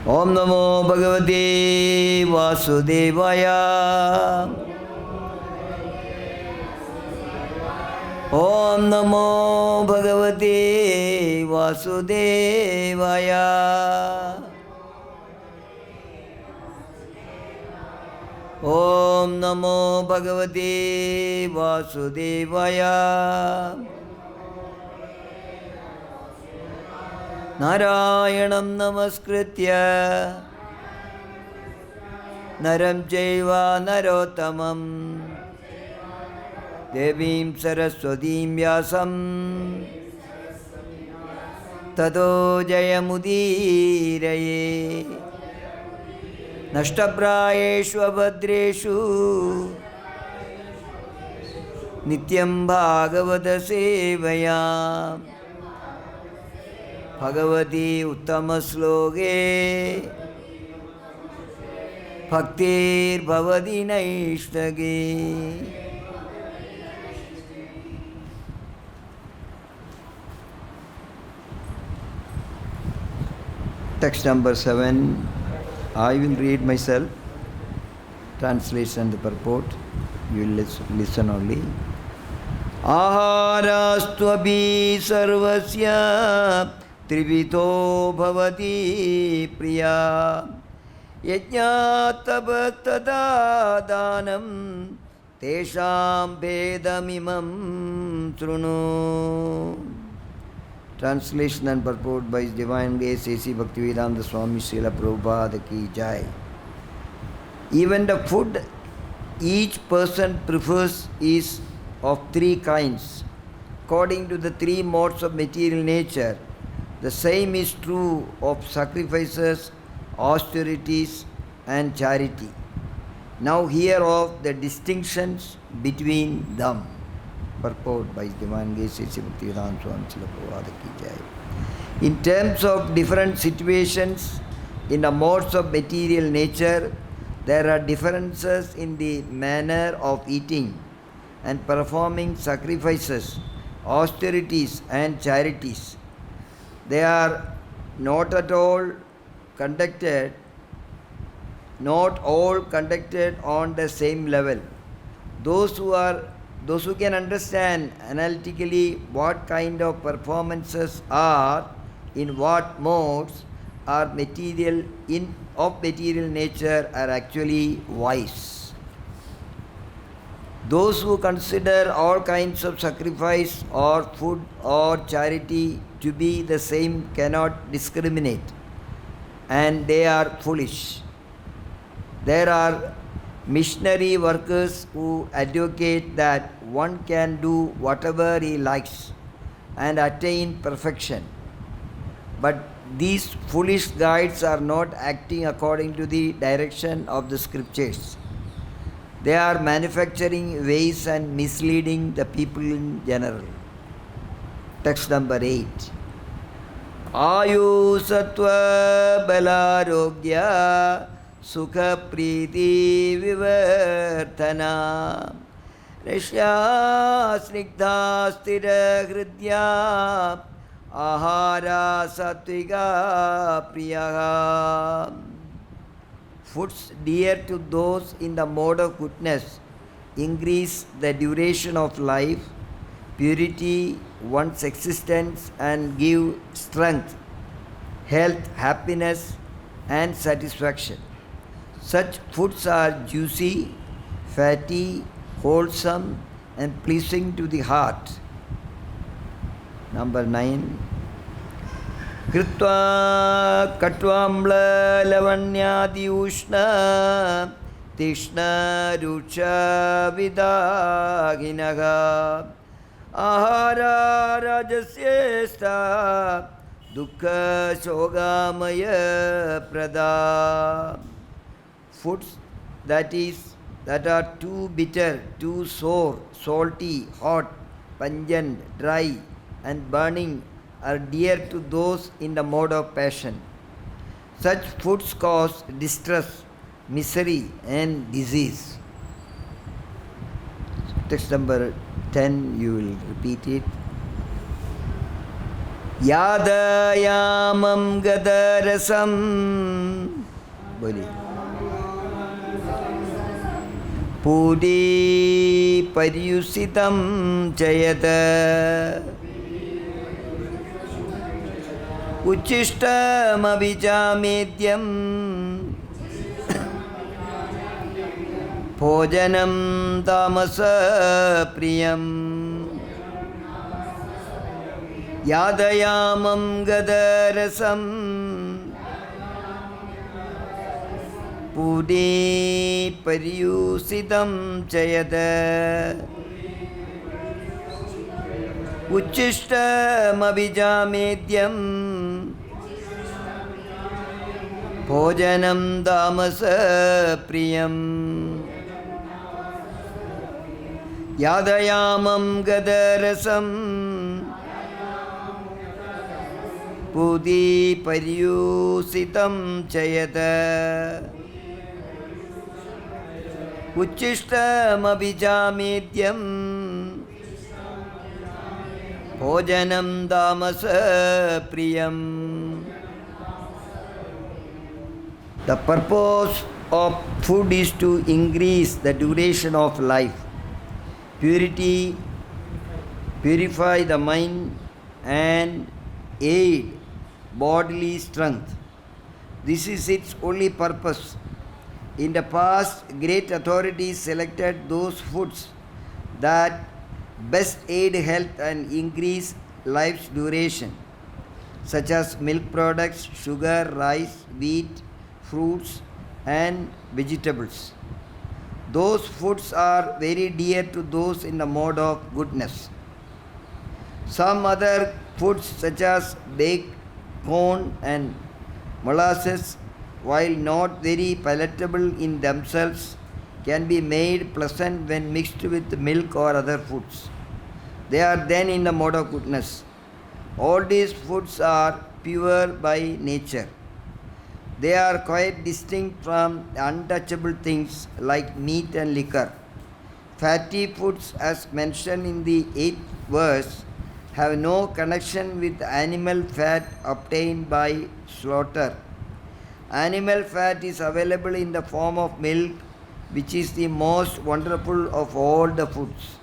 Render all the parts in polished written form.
Om Namo Bhagavate Vasudevaya. Om Namo Bhagavate Vasudevaya. Om Namo Bhagavate Vasudevaya. Narayanam Namaskritya Naram Chaiva Narottamam Devim Saraswatim Vyasam Tato Jayamudiraye Nashtaprayeshu Abhadreshu Nityam Bhagavata Sevayam Bhagavati Uttama Sloke Bhaktir Bhavati Naishtage. Text number 7. I will read myself. Translation and the purport. You will listen only. Aharastu sarvasya Trivito bhavati priya Yajñātabhatada dhanam Tesham bedamimam trunu. Translation and purport by His Divine Grace A.C. Bhaktivedanta Swami Srila Prabhupada Ki Jai. Even the food each person prefers is of three kinds. According to the three modes of material nature, the same is true of sacrifices, austerities, and charity. Now hear of the distinctions between them. Purport by His Divine Grace A.C. Bhaktivedanta Swami Srila Prabhupada Ki Jai. In terms of different situations in the modes of material nature, there are differences in the manner of eating and performing sacrifices, austerities, and charities. They are not all conducted on the same level. Those who can understand analytically what kind of performances are in what modes are of material nature are actually wise. Those who consider all kinds of sacrifice or food or charity to be the same cannot discriminate, and they are foolish. There are missionary workers who advocate that one can do whatever he likes and attain perfection. But these foolish guides are not acting according to the direction of the scriptures. They are manufacturing ways and misleading the people in general. Text number 8. Ayu Sattva Balarogya Sukha Priti Vivartana Rishya Snigdha Stira Hridya Ahara Sattvika Priyaha. Foods dear to those in the mode of goodness increase the duration of life, purity one's existence, and give strength, health, happiness, and satisfaction. Such foods are juicy, fatty, wholesome, and pleasing to the heart. Number 9. Kritva Katwamla Lavanyadi Ushna Tishna Rucha Vidaginaga Ahara Rajasyesta Dukkha Shogamaya Prada. Foods that are too bitter, too sour, salty, hot, pungent, dry, and burning are dear to those in the mode of passion. Such foods cause distress, misery, and disease. Text number 10, you will repeat it. यादयामं गदरसं बोलिए पूरी पर्युषितं च यत् उच्छिष्टमभिजामेद्यं भोजनं तामसप्रियम् यादयामं गदरसं पूरी पर्युषितं च यत् उच्छिष्टमभिजामेद्यं भोजनं तामसप्रियम् यादयामं गदरसं पूरी पर्युषितं च यत् उच्छिष्टमभिजामेद्यं भोजनं तामसप्रियम्. The purpose of food is to increase the duration of life, purify the mind and aid bodily strength. This is its only purpose. In the past, great authorities selected those foods that best aid health and increase life's duration, such as milk products, sugar, rice, wheat, fruits and vegetables. Those foods are very dear to those in the mode of goodness. Some other foods such as baked corn and molasses, while not very palatable in themselves, can be made pleasant when mixed with milk or other foods. They are then in the mode of goodness. All these foods are pure by nature. They are quite distinct from untouchable things like meat and liquor. Fatty foods, as mentioned in the 8th verse, have no connection with animal fat obtained by slaughter. Animal fat is available in the form of milk, which is the most wonderful of all the foods.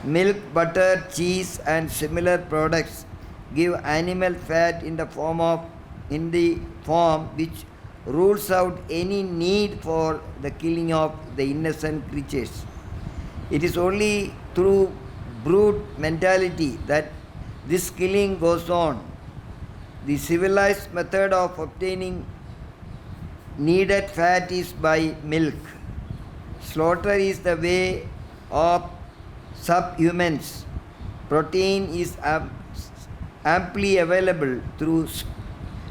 Milk, butter, cheese and similar products give animal fat in the form which rules out any need for the killing of the innocent creatures. It is only through brute mentality that this killing goes on. The civilized method of obtaining needed fat is by milk. Slaughter is the way of subhumans. Protein is amply available through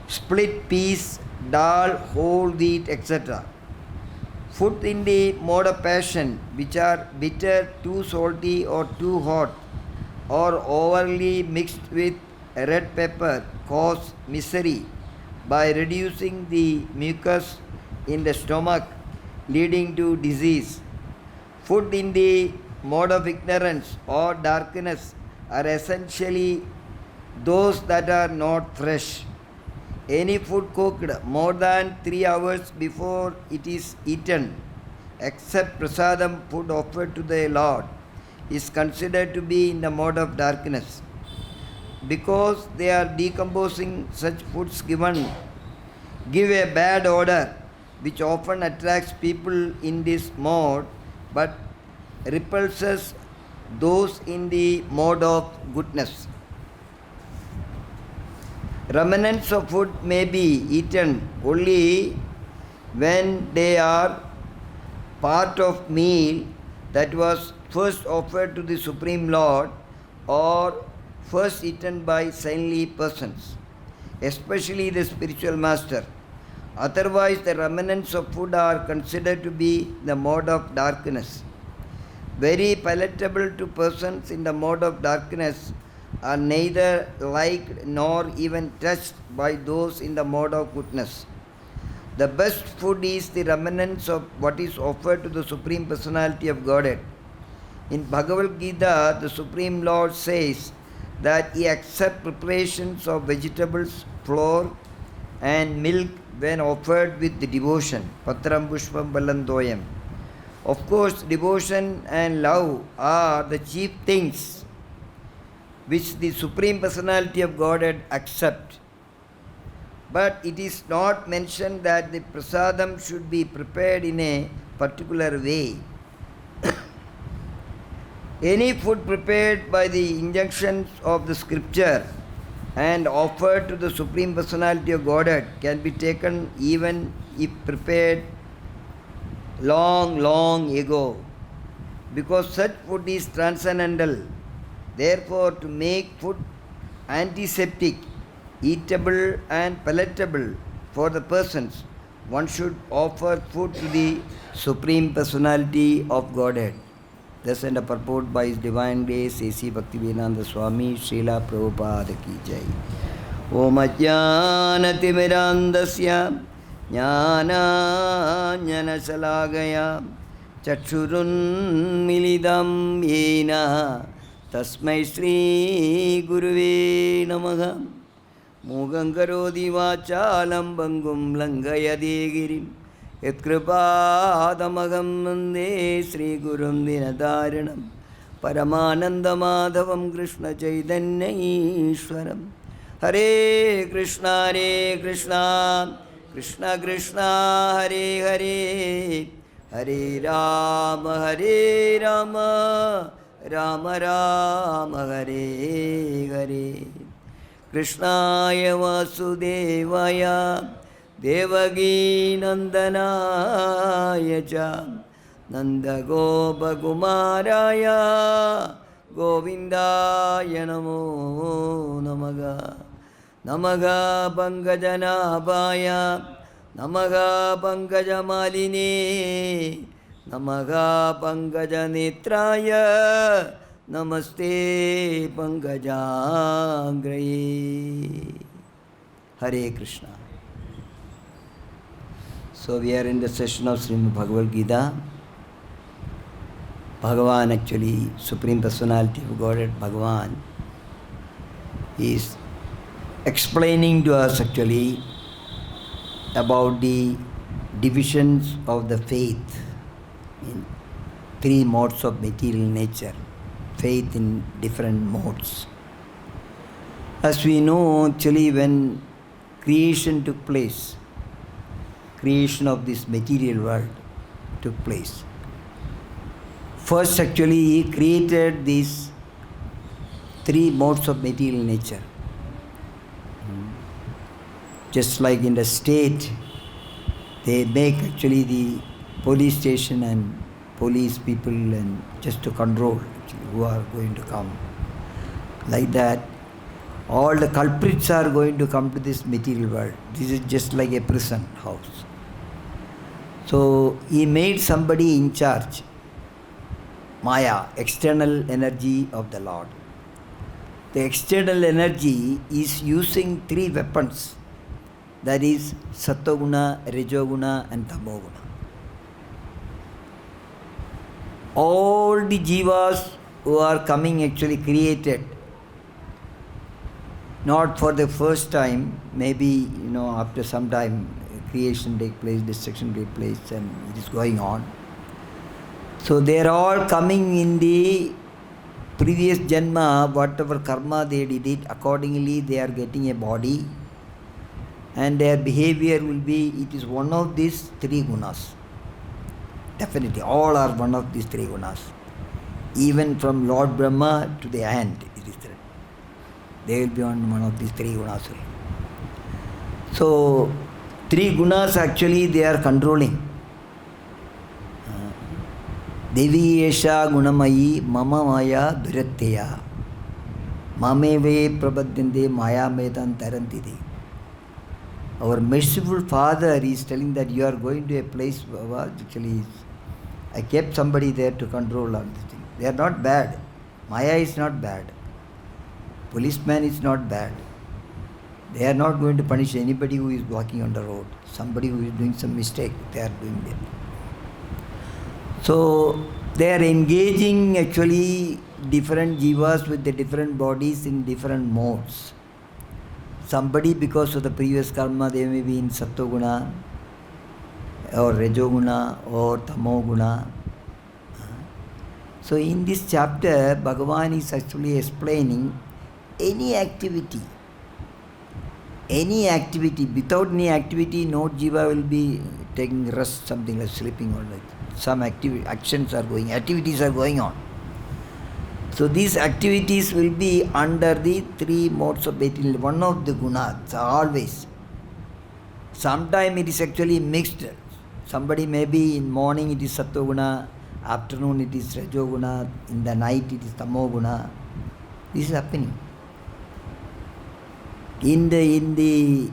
split peas, dal, whole wheat, etc. Food in the mode of passion, which are bitter, too salty or too hot, or overly mixed with red pepper, cause misery by reducing the mucus in the stomach, leading to disease. Food in the mode of ignorance or darkness are essentially those that are not fresh. Any food cooked more than 3 hours before it is eaten, except prasadam food offered to the Lord, is considered to be in the mode of darkness. Because they are decomposing, such foods give a bad odor, which often attracts people in this mode, but repulses those in the mode of goodness. Remnants of food may be eaten only when they are part of meal that was first offered to the Supreme Lord or first eaten by saintly persons, especially the spiritual master. Otherwise, the remnants of food are considered to be the mode of darkness. Very palatable to persons in the mode of darkness are neither liked nor even touched by those in the mode of goodness. The best food is the remnants of what is offered to the Supreme Personality of Godhead. In Bhagavad Gita, the Supreme Lord says that he accepts preparations of vegetables, flour, and milk when offered with devotion. Patram Pushpam Ballandoyam. Of course, devotion and love are the chief things which the Supreme Personality of Godhead accepts. But it is not mentioned that the prasadam should be prepared in a particular way. Any food prepared by the injunctions of the scripture and offered to the Supreme Personality of Godhead can be taken even if prepared long ago, because such food is transcendental. Therefore, to make food antiseptic, eatable and palatable for the persons, one should offer food to the Supreme Personality of Godhead. Thus, and a purport by His Divine Grace, A.C. Bhaktivedanta Swami, Srila Prabhupada ki jai. Om Ajnanatimirandasya Jnananjanasalagaya Chakshurunmilidam Yena Tasmai Sri Guruve Namaha. Mugam karoti vachalam bangum langayade girim Yatkripadamagam vande Sri Gurum Dinadaranam Paramananda Madhavam Krishna Chaitanya Ishwaram. Hare Krishna Krishna Krishna Hare Hare Hare Rama Rama Rama Hare Hare. Krishnaya Vasudevaya Devagi Nandanaya Cha Nanda Gopa Kumaraya Govindaya Namo Namaga. Namaga Pankajanabhaya Namaga Pankajamalini Namaga Pankajanetraya Namaste Pankajangraye. Hare Krishna. So we are in the session of Srimad Bhagavad Gita. Bhagavan, actually, Supreme Personality of Godhead, Bhagavan, is explaining to us actually about the divisions of the faith in three modes of material nature. Faith in different modes. As we know, actually, when creation took place, creation of this material world took place. First, actually, he created these three modes of material nature. Just like in the state, they make actually the police station and police people and just to control actually who are going to come. Like that, all the culprits are going to come to this material world. This is just like a prison house. So he made somebody in charge, Maya, external energy of the Lord. The external energy is using three weapons, that is Sattoguna, Rajoguna and Tamoguna. All the jivas who are coming actually created, not for the first time, maybe after some time creation take place, destruction take place, and it is going on. So they are all coming in the previous janma, whatever karma they did it, accordingly they are getting a body, and their behavior will be, it is one of these three gunas. Definitely, all are one of these three gunas. Even from Lord Brahma to the ant, it is there. They will be on one of these three gunas. So, three gunas actually they are controlling. Devi Esha Gunamayi Mama Maya Duratteya Mameve Prabhadyante Maya Medan Tarantide. Our merciful Father is telling that you are going to a place where actually I kept somebody there to control all this thing. They are not bad. Maya is not bad. Policeman is not bad. They are not going to punish anybody who is walking on the road. Somebody who is doing some mistake, they are doing that. So they are engaging actually different jivas with the different bodies in different modes. Somebody, because of the previous karma, they may be in Sattva-guna or Rajoguna or Tamo-guna. So in this chapter, Bhagavan is actually explaining any activity, without any activity, no jiva will be taking rest, something like sleeping or like some activities are going on. So these activities will be under the three modes of material, one of the gunas, always. Sometimes it is actually mixed. Somebody may be in morning it is Sattva guna, afternoon it is Rajo guna, in the night it is Tamo guna. This is happening. In the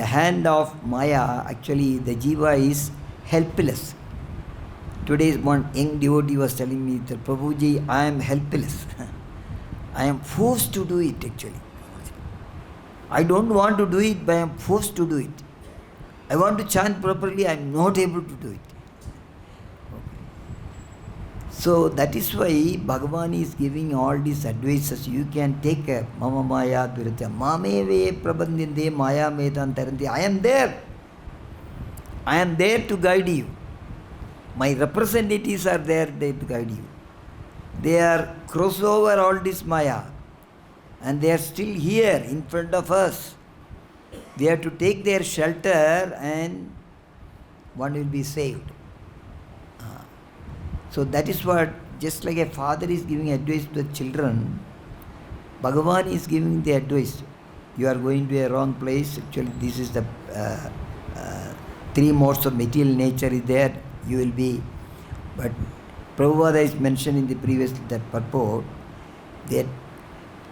hand of Maya, actually the jiva is helpless. Today one young devotee was telling me that, Prabhuji, I am helpless. I am forced to do it actually. I don't want to do it, but I am forced to do it. I want to chant properly, I am not able to do it. So that is why Bhagavan is giving all these advices. You can take care. Mama Maya Duritya. Mameve Prabandinde Maya Medan Taranti. I am there. I am there to guide you. My representatives are there to guide you. They are crossed over all this Maya. And they are still here in front of us. They have to take their shelter and one will be saved. So that is what, just like a father is giving advice to the children, Bhagavan is giving the advice. You are going to a wrong place. Actually, this is the three modes of material nature is there. You will be. But Prabhupada is mentioned in the previous that purport that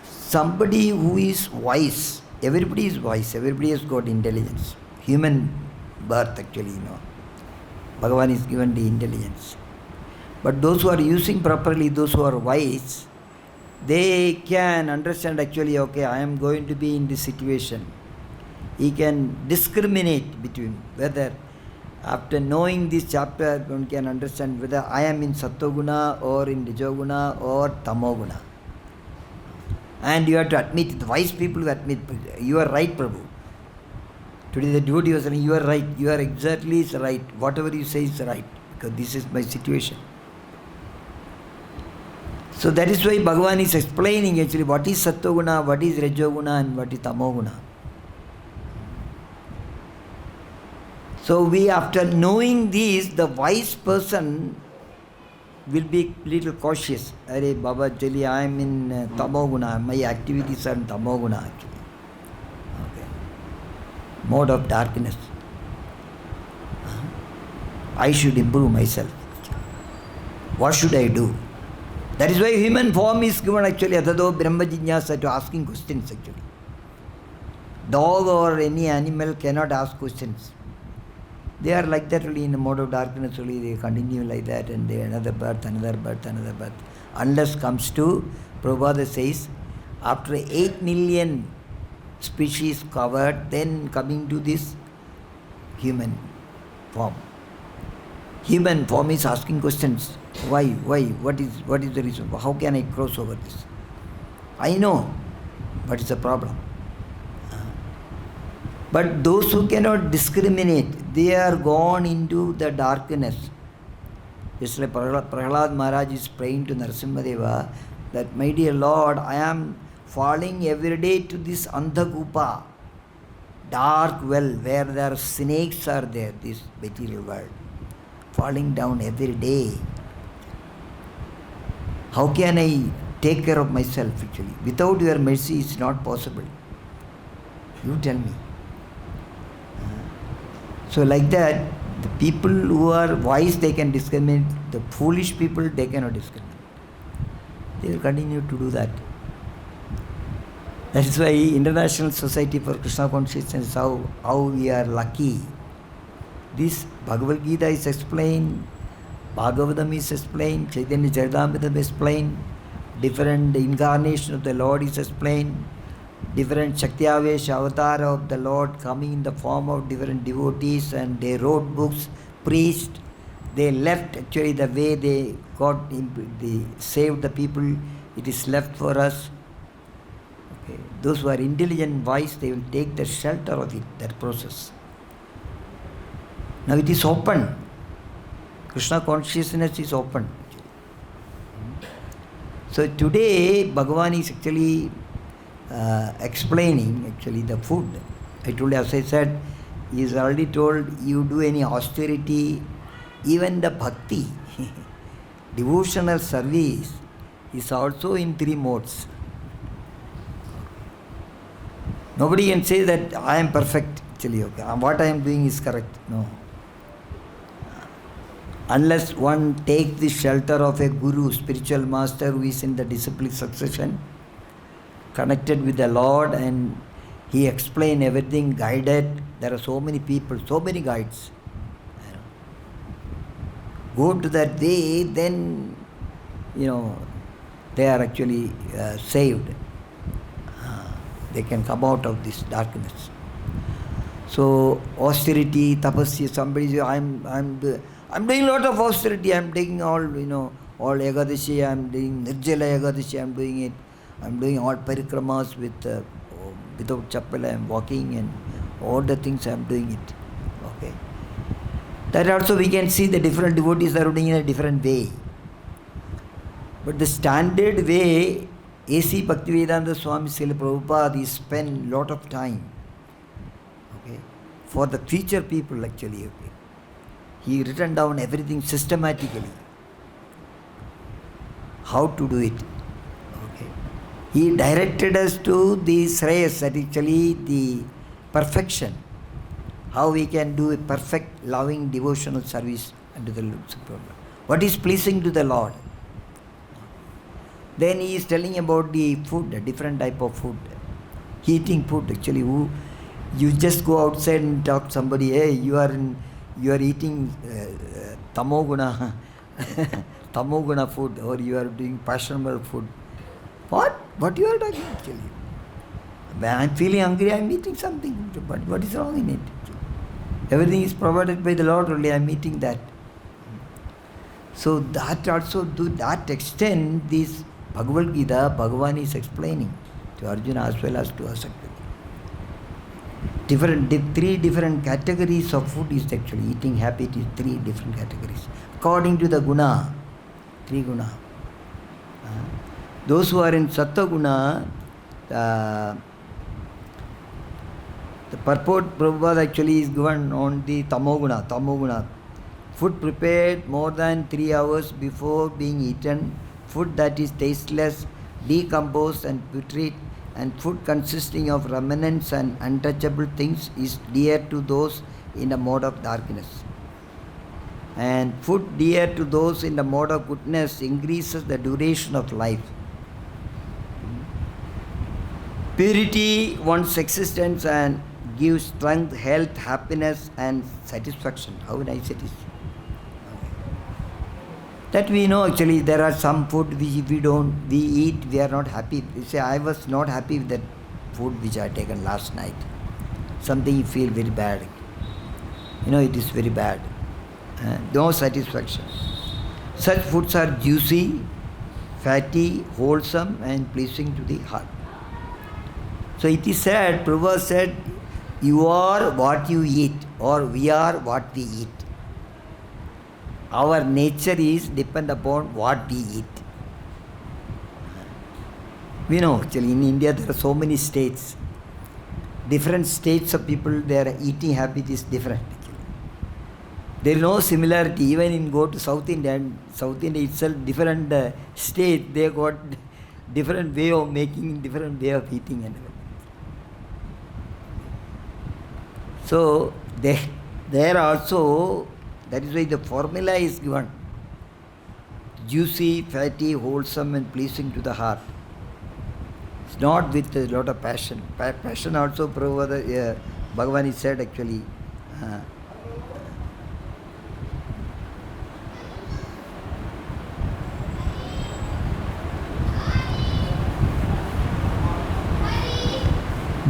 somebody who is wise, everybody is wise, everybody has got intelligence. Human birth actually, Bhagavan is given the intelligence. But those who are using properly, those who are wise, they can understand actually, okay, I am going to be in this situation. He can discriminate between whether, after knowing this chapter, one can understand whether I am in Sattva-guna or in Rajoguna or Tamo-guna. And you have to admit, the wise people will admit, you are right, Prabhu. Today the devotee was saying, you are right, you are exactly right, whatever you say is right, because this is my situation. So that is why Bhagavan is explaining actually what is Sattva-guna, what is Rajoguna and what is Tamo-guna. So we, after knowing this, the wise person will be little cautious. Arey Baba, actually I am in Tamo-guna, my activities are in Tamo-guna actually. Okay. Mode of darkness. I should improve myself. What should I do? That is why human form is given actually, Atado Brahma Jinyasa, to asking questions actually. Dog or any animal cannot ask questions. They are like that only in the mode of darkness only, they continue like that and they another birth, another birth, another birth. Unless comes to, Prabhupada says, after 8 million species covered, then coming to this human form. Human form is asking questions. Why? What is the reason? How can I cross over this? I know, but it's a problem. But those who cannot discriminate, they are gone into the darkness. Just like Prahlad Maharaj is praying to Narasimhadeva that, my dear Lord, I am falling every day to this Andhakupa, dark well where there are snakes are there, this material world. Falling down every day. How can I take care of myself actually? Without your mercy it's not possible. You tell me. So like that, the people who are wise, they can discriminate. The foolish people, they cannot discriminate. They will continue to do that. That is why International Society for Krishna Consciousness, how we are lucky. This Bhagavad Gita is explained, Bhagavatam is explained, Chaitanya Charitamrita is explained, different incarnation of the Lord is explained, different Shakti-avesh avatar of the Lord coming in the form of different devotees, and they wrote books, preached, they left actually the way they they saved the people, it is left for us. Okay. Those who are intelligent, wise, they will take the shelter of it, that process. Now it is open. Krishna consciousness is open. So today Bhagavan is actually explaining actually the food. I told you, as I said, he is already told, you do any austerity, even the bhakti, devotional service is also in 3 modes. Nobody can say that I am perfect actually, okay, what I am doing is correct. No. Unless one takes the shelter of a guru, spiritual master who is in the disciplic succession, connected with the Lord, and he explained everything, guided. There are so many people, so many guides. Go to that way, then, they are actually saved. They can come out of this darkness. So, austerity, tapasya, somebody says, I'm doing a lot of austerity, I'm taking all Ekadashi, I'm doing Nirjala Ekadashi, I'm doing it. I'm doing all parikramas without chappal, I'm walking, and all the things I'm doing it. Okay. That also we can see the different devotees are doing in a different way. But the standard way, A.C. Bhaktivedanta Swami Srila Prabhupada, he spent a lot of time, okay, for the future people actually. Okay. He written down everything systematically, how to do it. Okay. He directed us to the Shreyas, that actually the perfection, how we can do a perfect, loving, devotional service unto the Lord Supreme. What is pleasing to the Lord? Then he is telling about the food, a different type of food. Eating food actually. You just go outside and talk to somebody, hey, you are eating tamoguna food, or you are doing fashionable food. What you are talking actually? When I am feeling hungry, I am eating something. But what is wrong in it? Everything is provided by the Lord only, I am eating that. So that also, to that extent, this Bhagavad Gita, Bhagavan is explaining to Arjuna as well as to us. Three different categories of food is actually, eating habit is 3 different categories. According to the guna, 3 guna. Those who are in Sattva guna, the purport Prabhupada actually is given on the Tamoguna. Food prepared more than 3 hours before being eaten, food that is tasteless, decomposed and putrid, and food consisting of remnants and untouchable things is dear to those in the mode of darkness. And food dear to those in the mode of goodness increases the duration of life. Purity one's existence and gives strength, health, happiness and satisfaction. How nice it is. That we know actually there are some food which we eat, we are not happy. You say, I was not happy with that food which I had taken last night. Something you feel very bad. It is very bad. No satisfaction. Such foods are juicy, fatty, wholesome and pleasing to the heart. So it is said, Prabhupada said, you are what you eat, or we are what we eat. Our nature is depend upon what we eat. We know actually in India there are so many states. Different states of people, their eating habit is different. There is no similarity. Even in go to South India, and South India itself, different state, they got different way of making, different way of eating and everything. So there also, that is why the formula is given. Juicy, fatty, wholesome and pleasing to the heart. It's not with a lot of passion. Passion also, Bhagavan is said actually.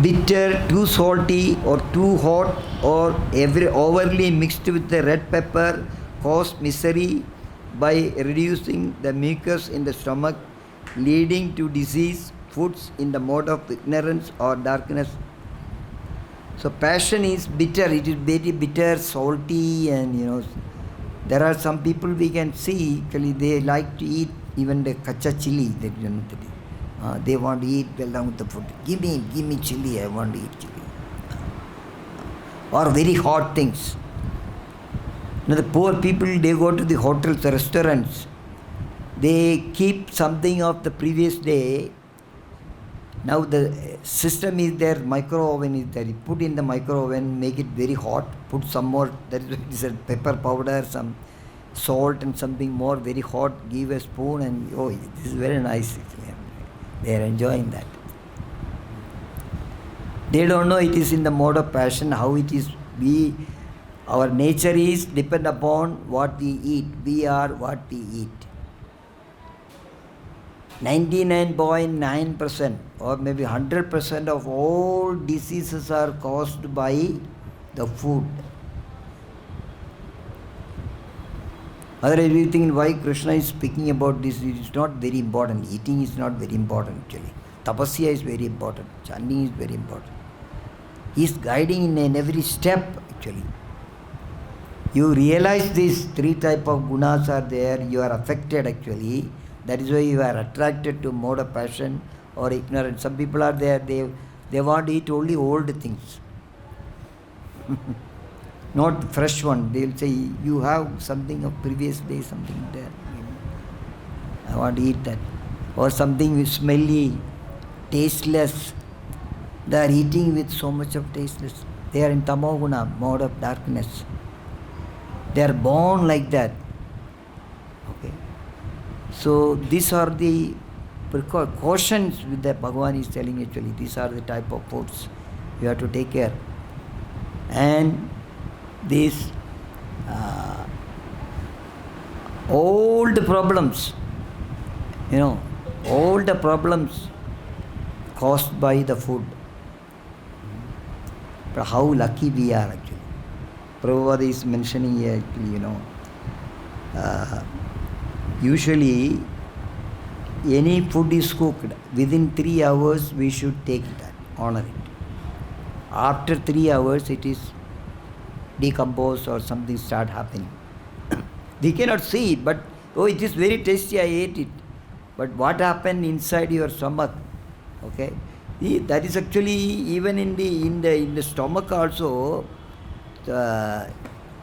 Bitter, too salty or too hot, or overly mixed with the red pepper cause misery by reducing the mucus in the stomach, leading to disease, foods in the mode of ignorance or darkness. So passion is bitter, it is very bitter, salty, and there are some people we can see, actually they like to eat even the kacha chili, they want to eat well down with the food. Give me chili, I want to eat chili. Or very hot things. The poor people, they go to the hotels, the restaurants, they keep something of the previous day. Now the system is there, micro oven is there. You put in the micro oven, make it very hot, put some more, that is a pepper powder, some salt and something more, very hot, give a spoon and this is very nice. They are enjoying that. They don't know it is in the mode of passion, how it is. Our nature is depend upon what we eat. We are what we eat. 99.9% or maybe 100% of all diseases are caused by the food. Otherwise, we think why Krishna is speaking about this, it is not very important. Eating is not very important actually. Tapasya is very important. Chanting is very important. He is guiding in every step actually. You realize these three type of gunas are there, you are affected actually. That is why you are attracted to mode of passion or ignorance. Some people are there, they want to eat only old things. Not fresh one. They will say, you have something of previous day, something there. I want to eat that. Or something smelly, tasteless. They are eating with so much of tasteless. They are in tamoguna, mode of darkness. They are born like that. Okay. So these are the precautions that Bhagavan is telling actually. These are the type of foods you have to take care. And these old problems, all the problems caused by the food. But how lucky we are actually. Prabhupada is mentioning here actually, usually any food is cooked, within 3 hours we should take that, honor it. After 3 hours it is decomposed or something start happening. We cannot see it, but it is very tasty, I ate it. But what happened inside your stomach? Okay, that is actually even in the stomach also.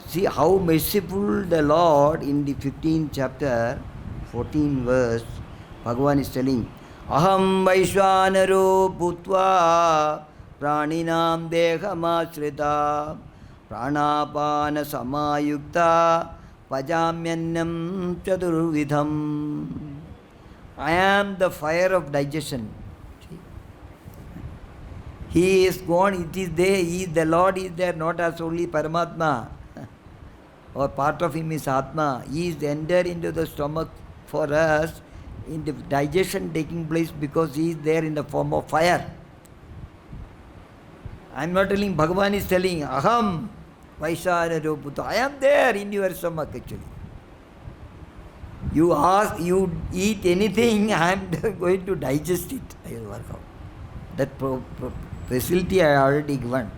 See how merciful the Lord in the 15th chapter, 14 verse, Bhagavan is telling, Aham Vaishwanaro Bhutva Praninam Dehamashrita Pranapana Samayukta Pajamyannam Chaturvidham. I am the fire of digestion. He is gone, it is there, the Lord is there, not as only Paramatma or part of him is Atma. He is entered into the stomach for us in the digestion taking place because he is there in the form of fire. I am not telling, Bhagavan is telling, Aham Vaishara Ruputa. I am there in your stomach actually. You eat anything, I am going to digest it. I will work out. That facility I already given.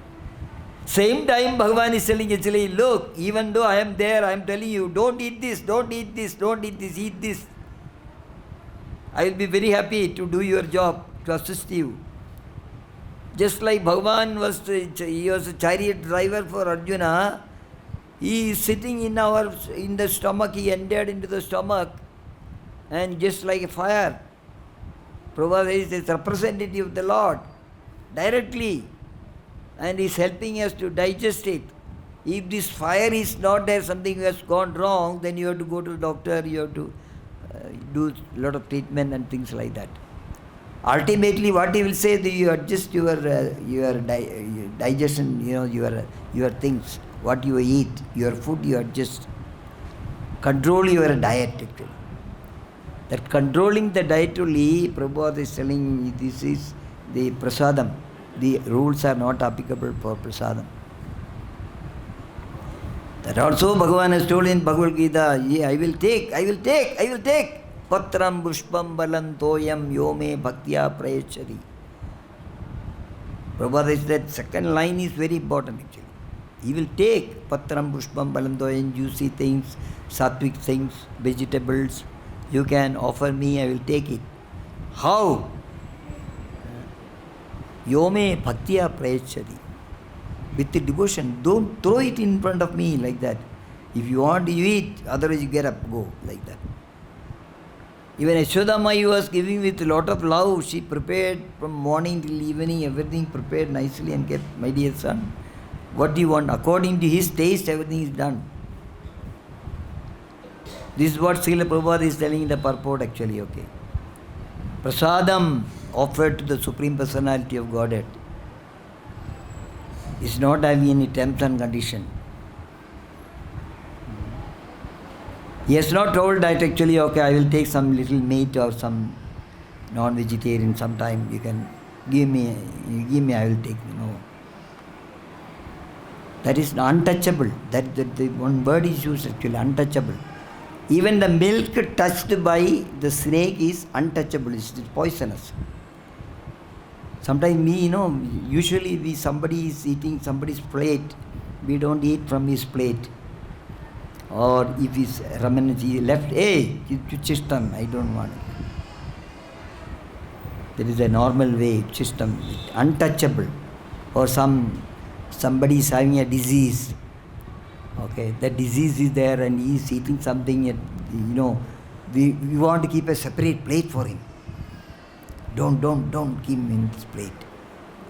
Same time Bhagavan is telling actually, look, even though I am there, I am telling you, don't eat this, don't eat this, don't eat this, eat this. I will be very happy to do your job, to assist you. Just like Bhagavan was a chariot driver for Arjuna, he is sitting in the stomach, he entered into the stomach, and just like a fire, Prabhupada is the representative of the Lord, directly, and is helping us to digest it. If this fire is not there, something has gone wrong, then you have to go to the doctor, you have to do a lot of treatment and things like that. Ultimately, what he will say, that you adjust your digestion, your things, what you eat, your food, you adjust. Control your diet actually. That controlling the diet only, Prabhupada is telling, this is the prasadam. The rules are not applicable for prasadam. That also Bhagavan has told in Bhagavad Gita, yeah, I will take. Patram pushpam balam toyam yome bhaktya prayachari. Prabhupada says that second line is very important actually. He will take patram pushpam balam toyam, juicy things, sattvic things, vegetables. You can offer me, I will take it. How? Yome bhaktya prayachari. With the devotion. Don't throw it in front of me like that. If you want, you eat. Otherwise, you get up, go like that. Even Yashodama was giving with a lot of love. She prepared from morning till evening, everything prepared nicely and kept, my dear son, what do you want? According to his taste, everything is done. This is what Srila Prabhupada is telling in the purport actually, okay. Prasadam offered to the Supreme Personality of Godhead is not having any terms and condition. He has not told that actually, okay, I will take some little meat or some non-vegetarian sometime. You can give me, I will take. No. That is untouchable. That the one word is used actually, untouchable. Even the milk touched by the snake is untouchable. It is poisonous. Sometimes usually somebody is eating somebody's plate, we don't eat from his plate. Or if he's remnants, he left, hey, chistam, I don't want it. There is a normal way, chistam, untouchable. Or somebody is having a disease. Okay, the disease is there and he is eating something, we want to keep a separate plate for him. Don't keep him in this plate.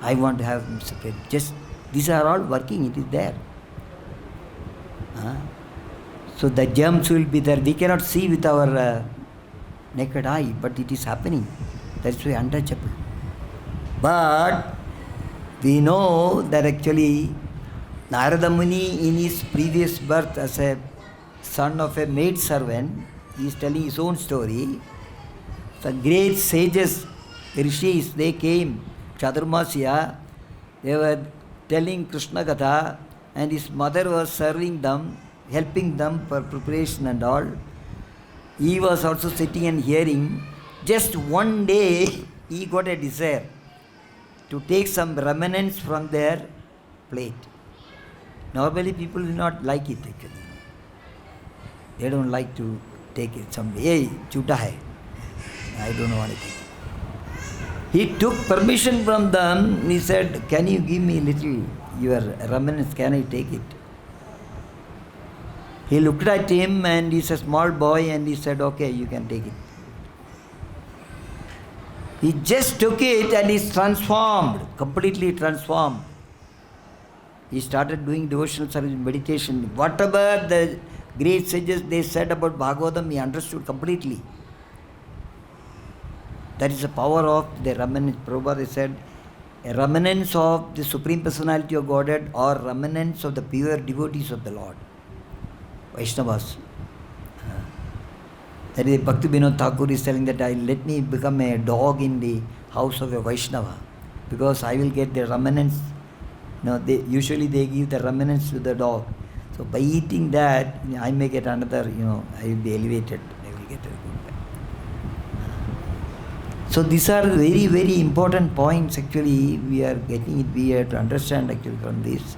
I want to have him separate. Just, these are all working, it is there. So the germs will be there. We cannot see with our naked eye, but it is happening. That's why untouchable. But we know that actually Narada Muni in his previous birth as a son of a maid servant, he is telling his own story. The great sages, Rishis, they came, Chaturmasya, they were telling Krishna Katha and his mother was serving them, helping them for preparation and all. He was also sitting and hearing. Just one day, he got a desire to take some remnants from their plate. Normally people will not like it actually. They don't like to take it someday. Hey, chuta hai. I don't want to take it. He took permission from them. He said, can you give me little, your remnants, can I take it? He looked at him and he's a small boy and he said, okay, you can take it. He just took it and he's transformed, completely transformed. He started doing devotional service, meditation. Whatever the great sages they said about Bhagavatam, he understood completely. That is the power of the remnants. Prabhupada said, a remnants of the Supreme Personality of Godhead or remnants of the pure devotees of the Lord. Vaishnavas. That is Bhakti Vinod Thakur is telling that let me become a dog in the house of a Vaishnava because I will get the remnants. Usually they give the remnants to the dog. So by eating that, I may get another, I will be elevated. I will get a good. So these are very, very important points actually we are getting it, we have to understand actually from this.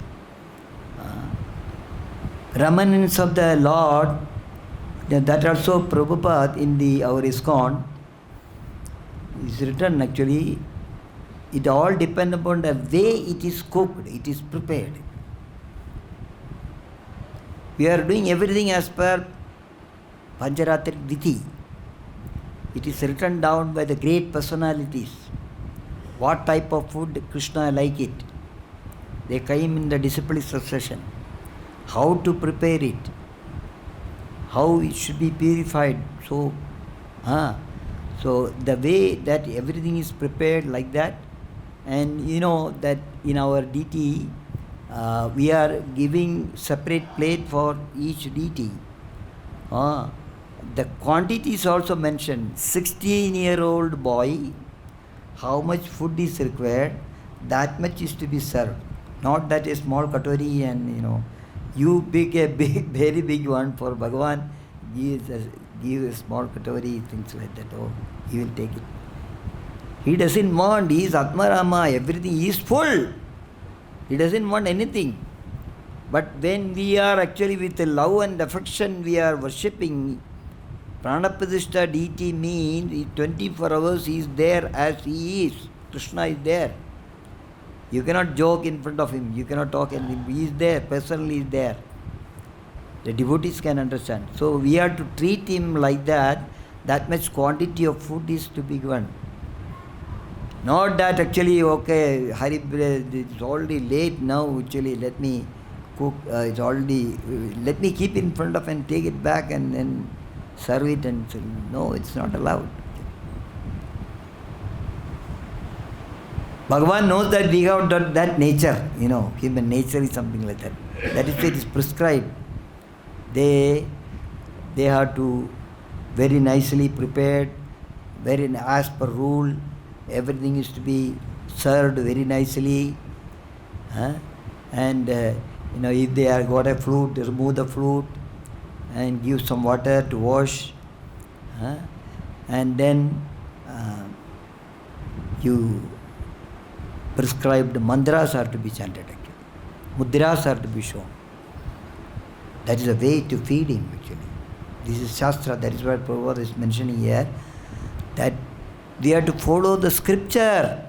Remnants of the Lord, that also Prabhupada in our ISKCON is written actually, it all depends upon the way it is cooked, it is prepared. We are doing everything as per Pancharatrik Vithi. It is written down by the great personalities. What type of food Krishna like it. They came in the disciplic succession. How to prepare it. How it should be purified. So the way that everything is prepared like that. And that in our deity, we are giving separate plate for each deity. The quantity is also mentioned. 16-year-old boy, how much food is required, that much is to be served. Not that a small katori and You pick a big, very big one for Bhagavan, give a small katori, things like that. Oh, he will take it. He doesn't want, he is Atmarama, everything, he is full. He doesn't want anything. But when we are actually with love and affection, we are worshipping, Pranapadishta deity means 24 hours he is there as he is. Krishna is there. You cannot joke in front of him, you cannot talk anything. He is there, personally is there. The devotees can understand. So we have to treat him like that. That much quantity of food is to be given. Not that actually, okay, Hari, it's already late now, actually, let me cook, it's already, let me keep in front of and take it back and then serve it. And no, it's not allowed. Bhagavan knows that we have that nature, human nature is something like that. That is why it is prescribed. They have to very nicely prepared, very as per rule, everything is to be served very nicely. And if they are got a flute, remove the flute and give some water to wash. And then you prescribed mantras are to be chanted actually. Mudras are to be shown. That is a way to feed him actually. This is Shastra, that is what Prabhupada is mentioning here, that we have to follow the scripture.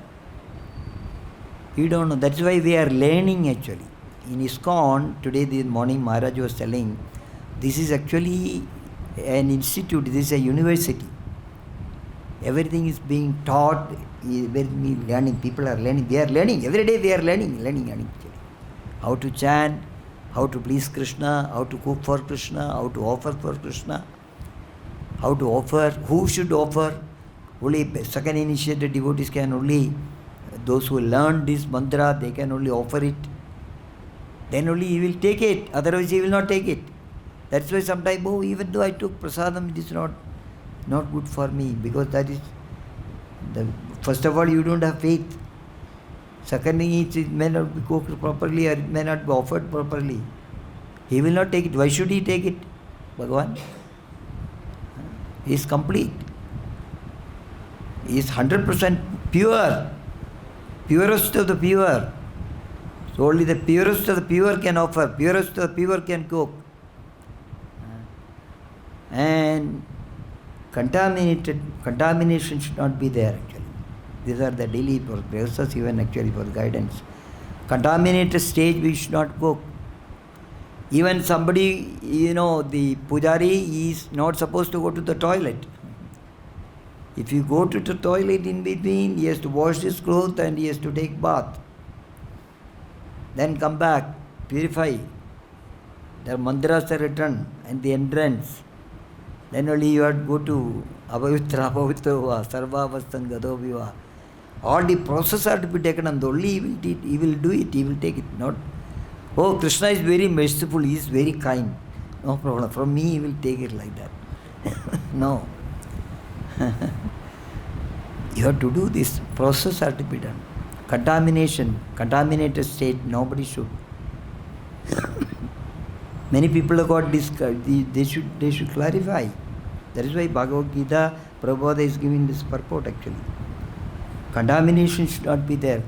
We don't know, that's why we are learning actually. In ISKCON, today this morning Maharaj was telling, this is actually an institute, this is a university. Everything is being taught, everything learning, people are learning, we are learning, every day we are learning actually. How to chant, how to please Krishna, how to cook for Krishna, how to offer for Krishna, how to offer, who should offer. Only second initiated devotees can only, those who learn this mantra, they can only offer it. Then only he will take it, otherwise he will not take it. That's why sometimes, even though I took prasadam, it is not good for me, because that is, first of all, you don't have faith. Secondly, it may not be cooked properly or it may not be offered properly. He will not take it. Why should he take it? Bhagavan. He is complete. He is 100% pure. Purest of the pure. So only the purest of the pure can offer. Purest of the pure can cook. And contamination should not be there actually. These are the daily process even actually for guidance. Contaminated stage we should not cook. Even somebody, the pujari is not supposed to go to the toilet. If you go to the toilet in between, he has to wash his clothes and he has to take bath. Then come back, purify. The mantras are written and the entrance. Then only you have to go to Abhavitra, Abhavitra, Sarva Avastan Gado Viva. All the process are to be taken and only he will do it, he will take it. Not, Krishna is very merciful, he is very kind. No problem. From me he will take it like that. No. You have to do this. Process are to be done. Contaminated state, nobody should. Many people have got discouraged. They should clarify. That is why Bhagavad Gita, Prabhupada is giving this purport actually. Contamination should not be there.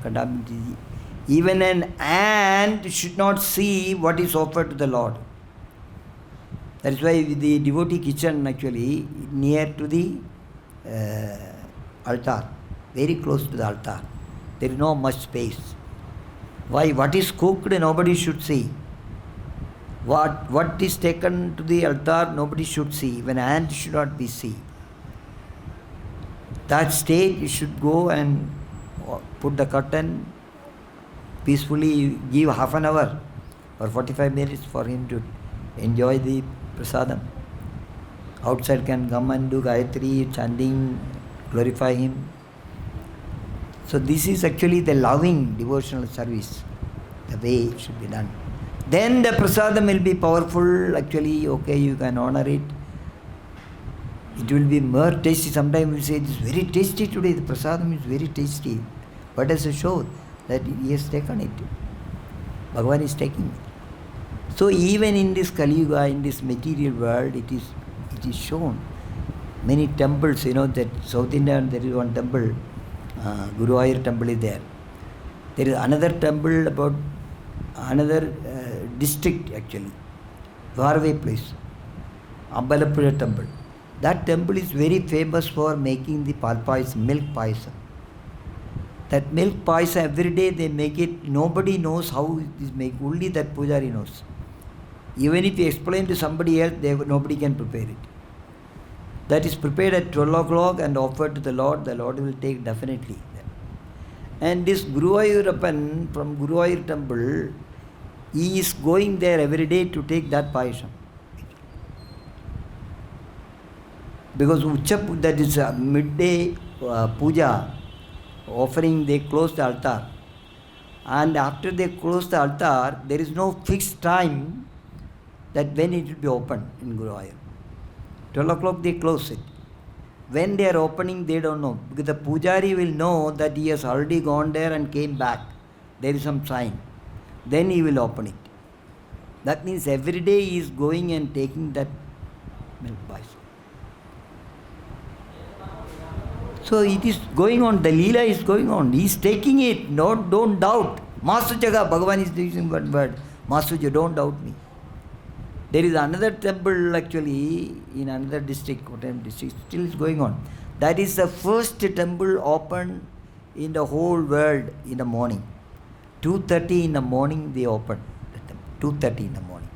Even an ant should not see what is offered to the Lord. That is why the devotee kitchen actually near to the altar, very close to the altar. There is no much space. Why? What is cooked nobody should see. What is taken to the altar nobody should see. Even ant should not be seen. That state you should go and put the curtain, peacefully give half an hour or 45 minutes for him to enjoy the prasadam. Outside can come and do Gayatri, chanting, glorify him. So this is actually the loving devotional service, the way it should be done. Then the prasadam will be powerful, actually, okay, you can honor it. It will be more tasty. Sometimes we say, this is very tasty today, the prasadam is very tasty. What does it show? That he has taken it. Bhagavan is taking it. So even in this Kali Yuga, in this material world, it is shown. Many temples, that South India, there is one temple, Guruvayur temple is there. There is another temple about another district actually, faraway place, Ambalappuzha temple. That temple is very famous for making the palpais, milk payasam. That milk payasam, every day they make it, nobody knows how it is made, only that Pujari knows. Even if you explain to somebody else, nobody can prepare it. That is prepared at 12 o'clock and offered to the Lord will take definitely. And this Guruvayurappan from Guruvayur temple, he is going there every day to take that payasam. Because Ucha, that is midday puja, offering, they close the altar. And after they close the altar, there is no fixed time that when it will be opened in Guruvayur. 12 o'clock they close it. When they are opening, they don't know. Because the pujari will know that he has already gone there and came back. There is some sign. Then he will open it. That means every day he is going and taking that milk payasam. So it is going on. The Leela is going on. He is taking it. Don't doubt. Masu Jaga, Bhagavan is using one word. Masu Jaga, don't doubt me. There is another temple actually in another district, Kottayam district, still is going on. That is the first temple opened in the whole world in the morning. 2:30 in the morning they opened the temple. 2:30 in the morning.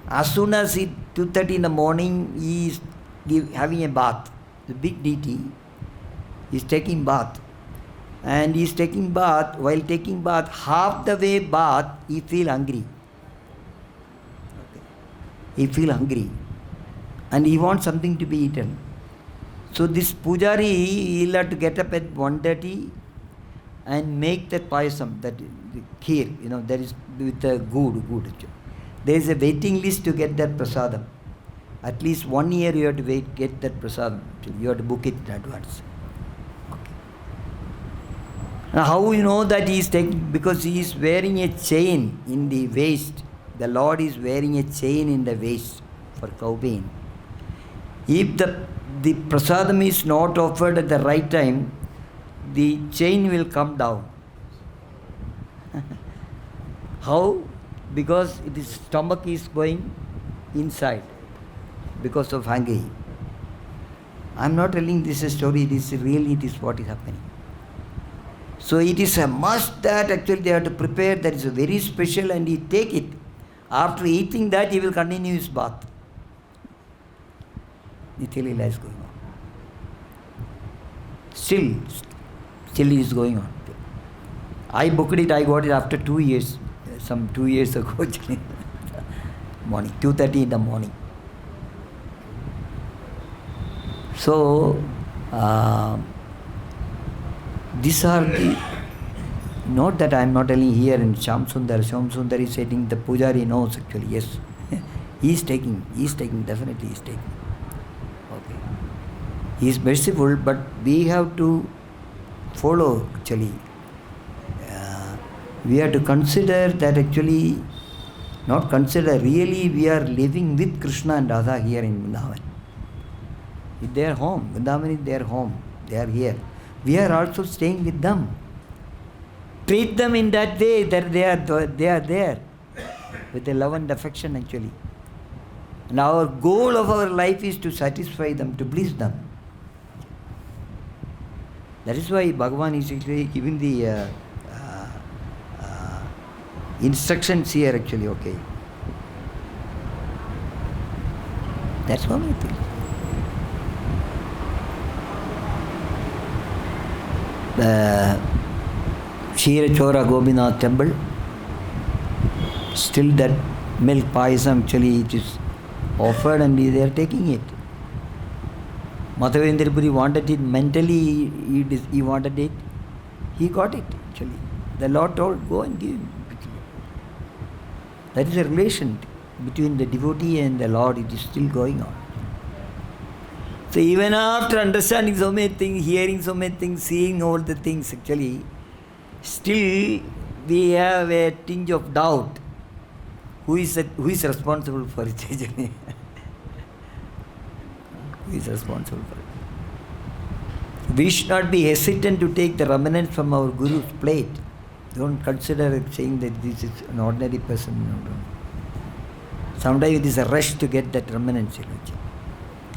As soon as 2:30 in the morning he is having a bath. The big deity is taking bath. And he is taking bath. While taking bath, half the way bath, he feel hungry. He feel hungry and he wants something to be eaten. So this pujari, he'll have to get up at 1:30 and make that payasam, that kheer, that is with the good. There is a waiting list to get that prasadam. At least 1 year you have to get that prasadam. You have to book it in advance. Okay. Now how you know that he is taking? Because he is wearing a chain in the waist. The Lord is wearing a chain in the waist for cowpain. If the prasadam is not offered at the right time, the chain will come down. How? Because his stomach is going inside because of hunger. I am not telling this a story, it is what is happening. So it is a must that actually they have to prepare, that is very special, and he take it. After eating that, he will continue his bath. Nitya Leela is going on. Still it is going on. I booked it, I got it after 2 years, some 2 years ago, morning, 2:30 in the morning. So, these are the, not that I am not telling here in Shyam Sundar is saying the pujari knows actually, yes. he is taking, definitely he is taking. Okay. He is merciful, but we have to follow actually. We have to consider that actually, not consider, really we are living with Krishna and Radha here in Vrindavan. It's their home. Vrindavan is their home. They are here. We are also staying with them. Treat them in that way that they are there with a love and affection actually. And our goal of our life is to satisfy them, to please them. That is why Bhagavan is actually giving the instructions here actually, okay. That's one of the things. The Kshirachora Gopinath temple, still that milk payasam actually it is offered and they are taking it. Madhavendra Puri wanted it mentally, he wanted it, he got it actually. The Lord told, go and give him. That is a relation between the devotee and the Lord, it is still going on. So even after understanding so many things, hearing so many things, seeing all the things actually, still we have a tinge of doubt. Who is responsible for it? Who is responsible for it? We should not be hesitant to take the remnants from our Guru's plate. Don't consider it saying that this is an ordinary person. No. Sometimes it is a rush to get that remnants.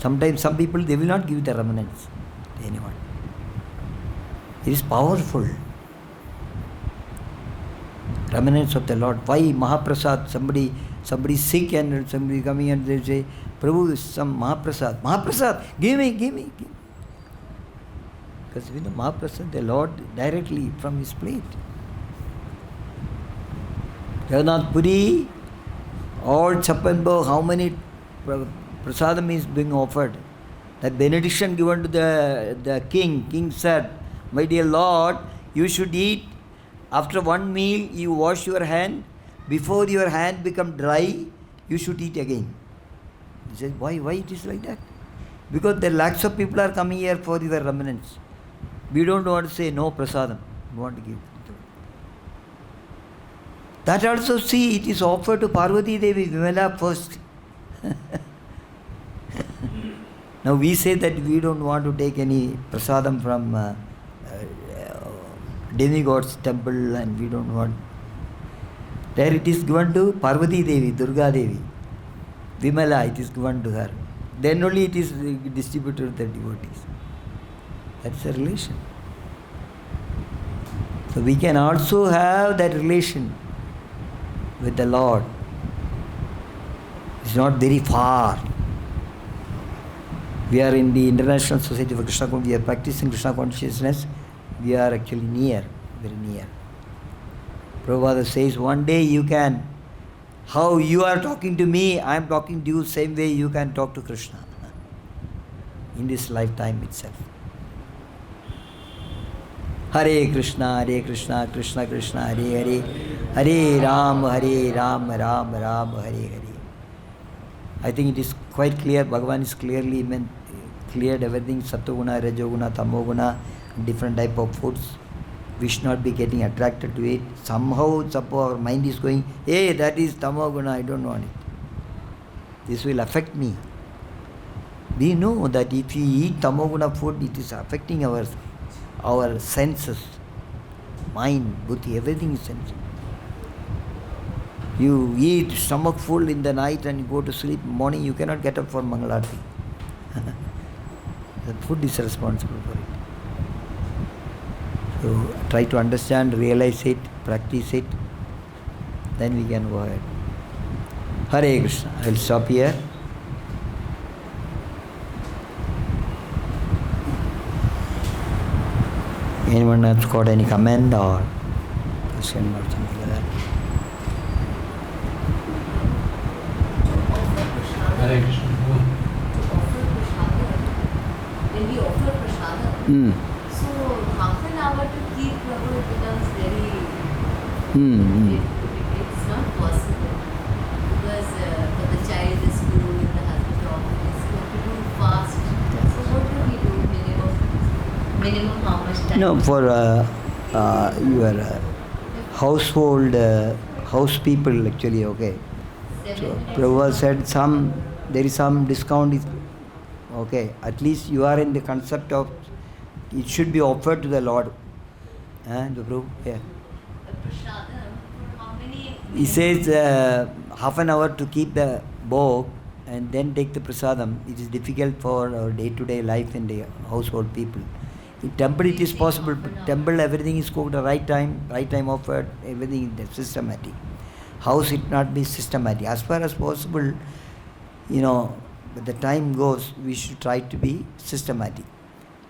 Sometimes some people, they will not give the remnants to anyone. It is powerful. Remnants of the Lord. Why Mahaprasad? Somebody sick and somebody coming and they say, Prabhu, some Mahaprasad. Mahaprasad, give me. Because we know Mahaprasad, the Lord directly from his plate. Jagannath Puri, all Chappanbhog, how many prasadam is being offered? The benediction given to the king. King said, my dear Lord, you should eat. After one meal, you wash your hand. Before your hand become dry, you should eat again. He says, why it is like that? Because the lakhs of people are coming here for your remnants. We don't want to say no prasadam. We want to give. That also, see, it is offered to Parvati Devi, Vimala first. Now we say that we don't want to take any prasadam from demigod's temple, and we don't want. There it is given to Parvati Devi, Durga Devi. Vimala, it is given to her. Then only it is distributed to the devotees. That's a relation. So we can also have that relation with the Lord. It's not very far. We are in the International Society for Krishna Consciousness. We are practicing Krishna consciousness. We are actually near, very near. Prabhupada says, one day you can, how you are talking to me, I am talking to you, same way you can talk to Krishna. In this lifetime itself. Hare Krishna, Krishna Krishna, Hare Hare, Hare Ram, Ram Ram, Hare Hare. I think it is quite clear, Bhagavan is clearly cleared everything, Sattva-guna, Rajo-guna, Tamo-guna, different type of foods. We should not be getting attracted to it. Somehow, suppose our mind is going, hey, that is Tamo-guna, I don't want it. This will affect me. We know that if we eat Tamo-guna food, it is affecting our senses, mind, buddhi, everything is sensitive. You eat stomach full in the night and you go to sleep, morning you cannot get up for Mangalarti. The food is responsible for it. So try to understand, realize it, practice it, then we can go ahead. Hare Krishna. I will stop here. Anyone else got any comment or question or something like that? Hare Krishna. When we offer prasadam, so half an hour to keep Prabhu, it becomes very. It's not possible because for the child is school, the husband office, we have to do fast. So what do we do minimum how much time? No, for your household, house people actually, okay. 7 So minutes. Prabhupada said there is some discount, okay. At least you are in the concept of it should be offered to the Lord. The Prabhu, yeah. Prasadam, for how many? He says half an hour to keep the bhog and then take the prasadam. It is difficult for our day-to-day life in the household people. In temple it is possible, but temple everything is cooked at right time offered, everything is systematic. House it not be systematic. As far as possible, but the time goes, we should try to be systematic.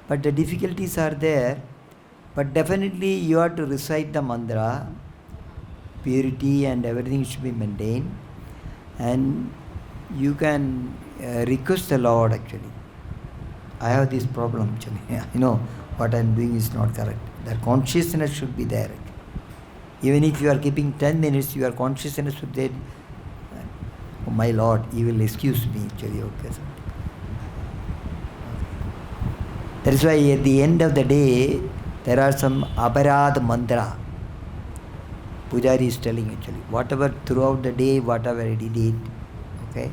But the difficulties are there, but definitely you have to recite the mantra, purity and everything should be maintained, and you can request the Lord actually. I have this problem actually. What I am doing is not correct. The consciousness should be there. Even if you are keeping 10 minutes, your consciousness should be there. Oh my Lord, you will excuse me actually. Okay. That is why at the end of the day, there are some aparad mantra. Pujari is telling actually. Whatever throughout the day, whatever he did, okay.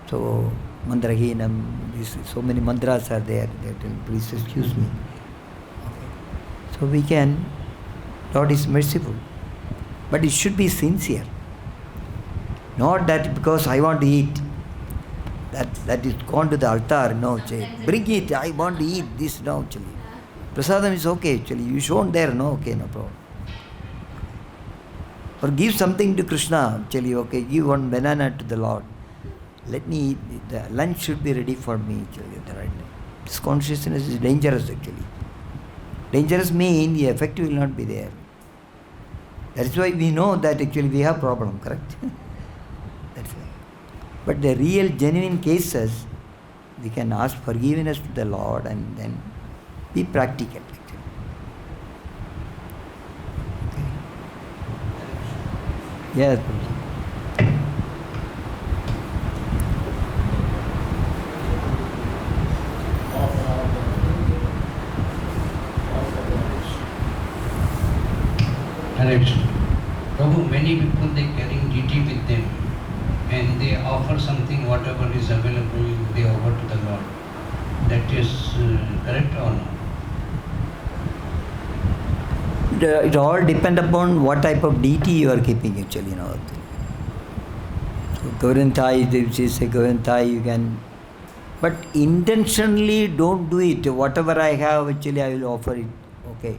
So mandrahinam, so many mantras are there. They tell, please excuse me. Okay. So we can. Lord is merciful, but it should be sincere. Not that because I want to eat, that is gone to the altar. No, bring it. I want to eat this. No, actually, prasadam is okay. Actually, you shown there. No, okay, no problem. Or give something to Krishna. Actually, okay, give one banana to the Lord. Let me eat. The lunch should be ready for me. Actually, at the right time. This consciousness is dangerous. Actually, dangerous means the effect will not be there. That's why we know that actually we have problem. Correct. That's why. But the real genuine cases, we can ask forgiveness to the Lord and then be practical. Okay. Yes. Correct. Prabhu, many people they carrying DT with them and they offer something, whatever is available, they offer to the Lord. That is correct or not? It all depend upon what type of deity you are keeping actually, So Govinthai, if you say Govinthai, you can, but intentionally don't do it. Whatever I have, actually I will offer it. Okay.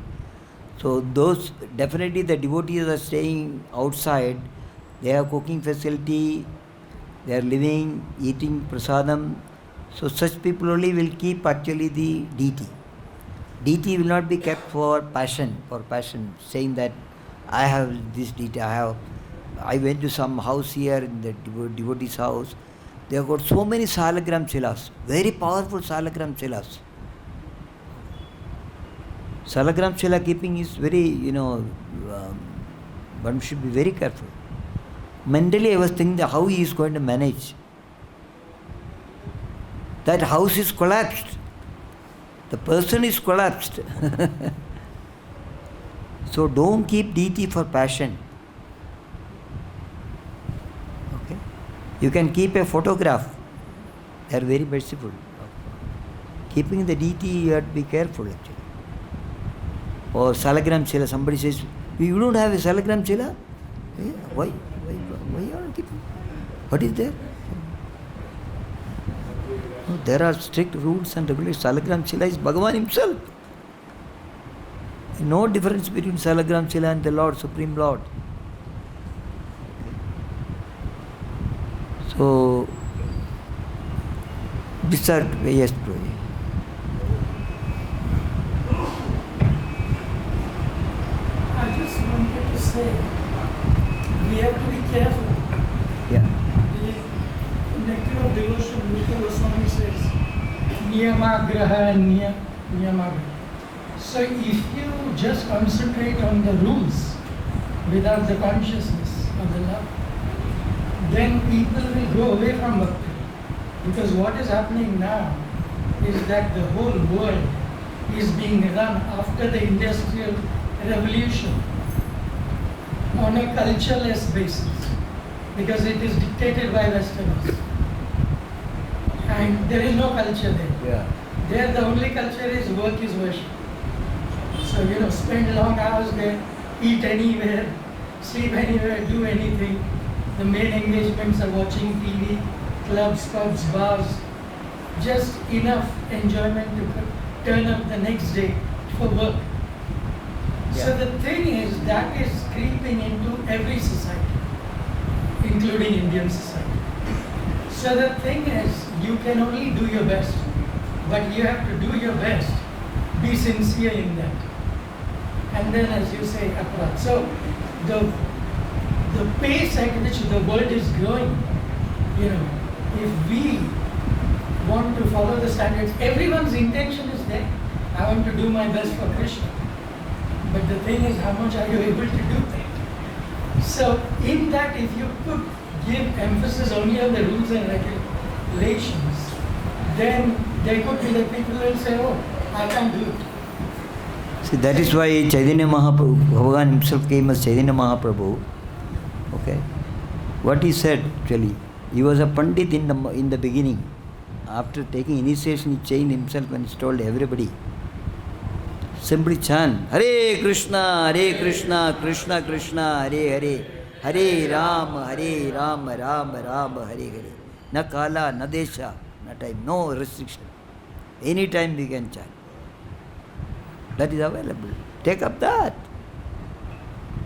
So those, definitely the devotees are staying outside, they have cooking facility, they are living, eating prasadam. So such people only will keep actually the deity. Deity will not be kept for passion, saying that I have this deity, I went to some house here in the devotee's house, they have got so many salagram chilas, very powerful salagram chilas. Salagram chila keeping is very, one should be very careful. Mentally I was thinking that how he is going to manage. That house is collapsed. The person is collapsed. So don't keep deity for passion. Okay? You can keep a photograph. They are very merciful. Keeping the deity, you have to be careful actually. Or salagram chila, somebody says, you don't have a salagram chila? Yeah, why you are keeping? What is there? No, there are strict rules and regulations. Salagram chila is Bhagavan himself. No difference between salagram chila and the Lord, Supreme Lord. So, these are, yes, Prabhu. I just wanted to say, we have to be careful. Yeah. The nectar of devotion, Rupa Goswami says, Niyamagraha and Niyamagraha. So if you just concentrate on the rules without the consciousness of the love, then people will go away from bhakti. Because what is happening now is that the whole world is being run after the Industrial Revolution on a cultureless basis, because it is dictated by Westerners. And there is no culture there. Yeah. There the only culture is work is worship. So, spend long hours there, eat anywhere, sleep anywhere, do anything. The main engagements are watching TV, clubs, pubs, bars. Just enough enjoyment to turn up the next day for work. Yeah. So the thing is, that is creeping into every society, including Indian society. So the thing is, you can only do your best, but you have to do your best, be sincere in that. And then, as you say, apart. So the pace at which the world is growing, if we want to follow the standards, everyone's intention is there. I want to do my best for Krishna. But the thing is, how much are you able to do that? So in that, if you could give emphasis only on the rules and regulations, then there could be the people who will say, oh, I can't do it. See, that is why Chaitanya Mahaprabhu, Bhagavan himself came as Chaitanya Mahaprabhu. Okay. What he said actually, he was a Pandit in the beginning. After taking initiation, he changed himself and he told everybody, simply chant Hare Krishna, Krishna Krishna, Hare Hare, Hare Rama, Rama Rama, Hare Hare. Na kala, na desha, na time, no restriction. Anytime we can chant. That is available. Take up that.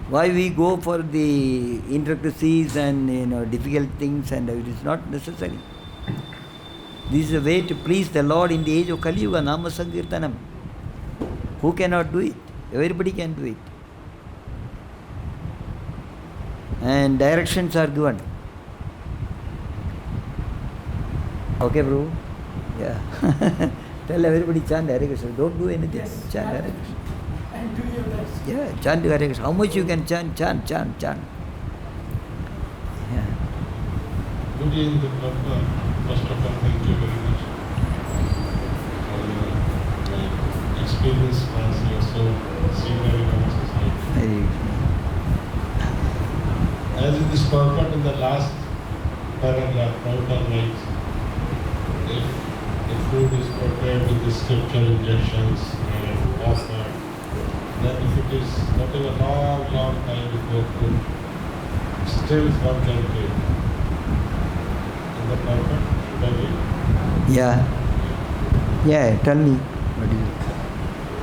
Why we go for the intricacies and difficult things, and it is not necessary. This is a way to please the Lord in the age of Kali Yuga, Nama Sankirtanam. Who cannot do it? Everybody can do it. And directions are given. Okay, bro? Yeah. Tell everybody chant Hare Krishna. Don't do anything. Yes, Chant Hare Krishna. And do your best. Yeah, chant Hare Krishna. How much you can chant? Chant. Yeah. Good evening, Dr. First of all, thank you very much for your experience as you are so senior in our society. Hare As it is purport in the last paragraph, Prabhupada writes, if the food is prepared with the scripture injections and offered, then if it is whatever long time before food, still one can take. In the purport, should I read? Yeah. Yeah, tell me. What is it?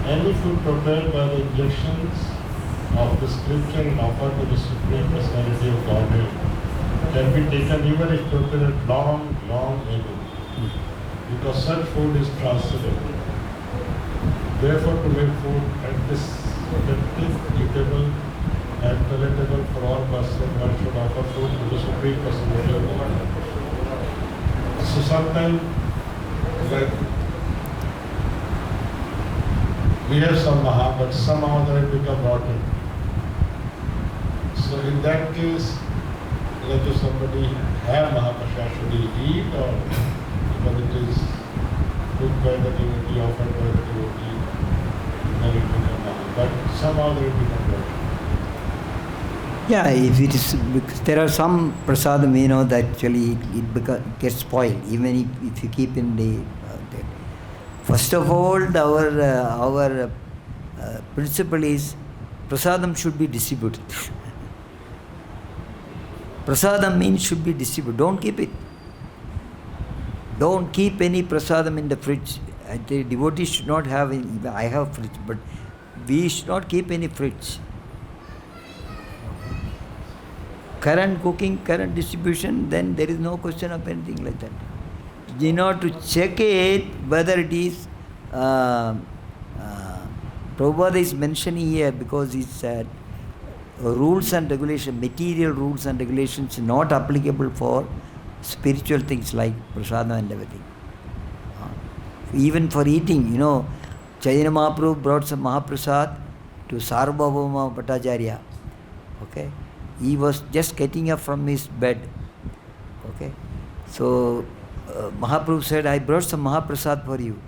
Any food prepared by the injections of the scripture and offered to the Supreme Personality of Godhead can be taken even if prepared long ago, because such food is transcendental. Therefore, to make food acceptable, eatable, and palatable for all persons, one should offer food to the Supreme Personality of Godhead. So sometimes, like, we have some Maha, but somehow they become rotten. So in that case, like if somebody have Mahaprasad, should he eat, or because it is cooked by the devotee, offered by the devotee, then it becomes Maha. But somehow they become rotten. Yeah, if it is, because there are some prasadam, that actually it gets spoiled, even if you keep in the. First of all, our principle is prasadam should be distributed. Prasadam means should be distributed. Don't keep it. Don't keep any prasadam in the fridge. The devotees should not have any. I have fridge, but we should not keep any fridge. Current cooking, current distribution, then there is no question of anything like that. To check it whether it is Prabhupada is mentioning here because he said rules and regulations, material rules and regulations not applicable for spiritual things like prasadam and everything. Even for eating, Chaitanya Mahaprabhu brought some Mahaprasad to Sarvabhauma Bhattacharya. Okay, he was just getting up from his bed. Okay, so Mahaprabhu said, I brought some Mahaprasad for you.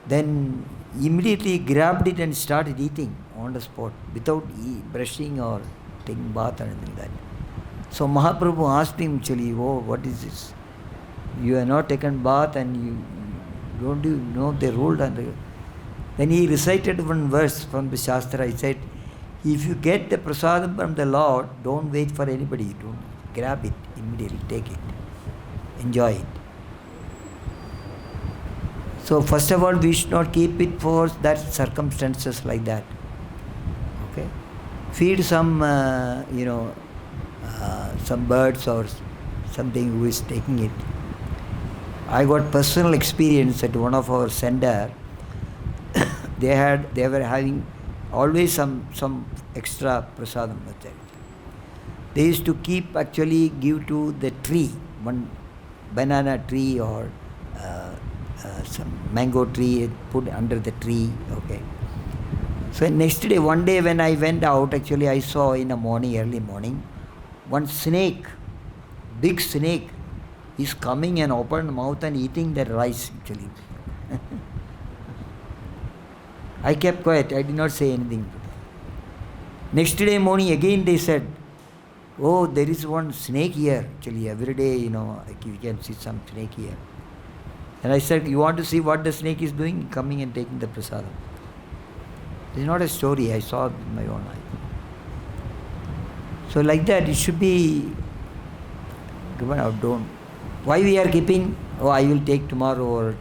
Then immediately grabbed it and started eating on the spot without brushing or taking bath or anything like that. So Mahaprabhu asked him actually, oh, what is this? You have not taken bath and you don't you know the rule? Then he recited one verse from the Shastra. He said, if you get the prasadam from the Lord, don't wait for anybody. Don't grab it immediately, take it. Enjoy it. So first of all, we should not keep it for that circumstances like that. Okay, feed some, some birds or something who is taking it. I got personal experience at one of our center. They were having always some extra prasadam. They used to give to the tree, one banana tree or some mango tree, put under the tree. Okay. So one day when I went out, actually I saw in the morning, early morning, one snake, big snake, is coming and open mouth and eating the rice actually. I kept quiet. I did not say anything. Next day morning again they said, oh, there is one snake here. Actually, every day, you can see some snake here. And I said, you want to see what the snake is doing? Coming and taking the prasadam. This is not a story. I saw it with my own eye. So like that, it should be given out. Don't. Why we are keeping? Oh, I will take tomorrow. Or